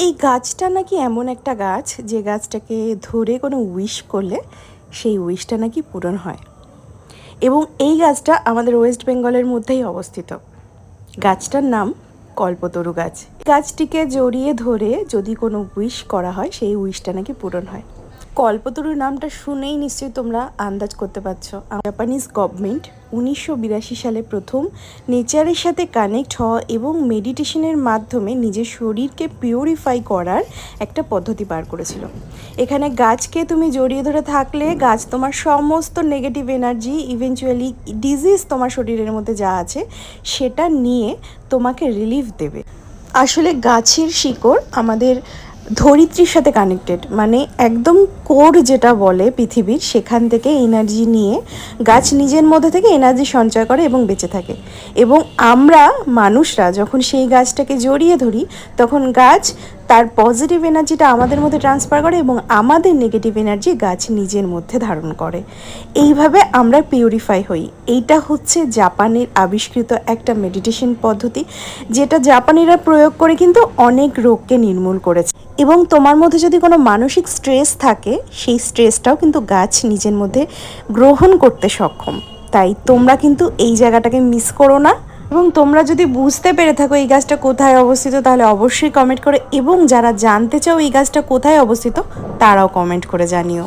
এই গাছটা নাকি এমন একটা গাছ যে গাছটাকে ধরে কোনো উইশ করলে সেই উইশটা নাকি পূরণ হয়। এবং এই গাছটা আমাদের ওয়েস্ট বেঙ্গলের মধ্যেই অবস্থিত। গাছটার নাম কল্পতরু গাছ। গাছটিকে জড়িয়ে ধরে যদি কোনো উইশ করা হয় সেই উইশটা নাকি পূরণ হয়। কল্পতরু নামটা শুনেই নিশ্চয়ই তোমরা আন্দাজ করতে পারছো। জাপানিজ গভর্নমেন্ট 1982 সালে প্রথম নেচারের সাথে কানেক্ট হওয়া এবং মেডিটেশনের মাধ্যমে নিজের শরীরকে পিউরিফাই করার একটা পদ্ধতি বার করেছিল। এখানে গাছকে তুমি জড়িয়ে ধরে থাকলে গাছ তোমার সমস্ত নেগেটিভ এনার্জি, ইভেনচুয়ালি ডিজিজ তোমার শরীরের মধ্যে যা আছে সেটা নিয়ে তোমাকে রিলিফ দেবে। আসলে গাছের শিকড় আমাদের ধরিত্রীর সাথে কানেক্টেড, মানে একদম কোর যেটা বলে পৃথিবীর, সেখান থেকে এনার্জি নিয়ে গাছ নিজের মধ্যে থেকে এনার্জি সঞ্চয় করে এবং বেঁচে থাকে। এবং আমরা মানুষরা যখন সেই গাছটাকে জড়িয়ে ধরি তখন গাছ তার পজিটিভ এনার্জিটা আমাদের মধ্যে ট্রান্সফার করে এবং আমাদের নেগেটিভ এনার্জি গাছ নিজের মধ্যে ধারণ করে। এইভাবে আমরা পিউরিফাই হই। এইটা হচ্ছে জাপানের আবিষ্কৃত একটা মেডিটেশন পদ্ধতি, যেটা জাপানিরা প্রয়োগ করে কিন্তু অনেক রোগকে নির্মূল করেছে। এবং তোমার মধ্যে যদি কোনো মানসিক স্ট্রেস থাকে সেই স্ট্রেসটাও কিন্তু গাছ নিজের মধ্যে গ্রহণ করতে সক্ষম। তাই তোমরা কিন্তু এই জায়গাটাকে মিস করো না। এবং তোমরা যদি বুঝতে পেরে থাকো এই গাছটা কোথায় অবস্থিত তাহলে অবশ্যই কমেন্ট করো, এবং যারা জানতে চাও এই গাছটা কোথায় অবস্থিত তারাও কমেন্ট করে জানিও।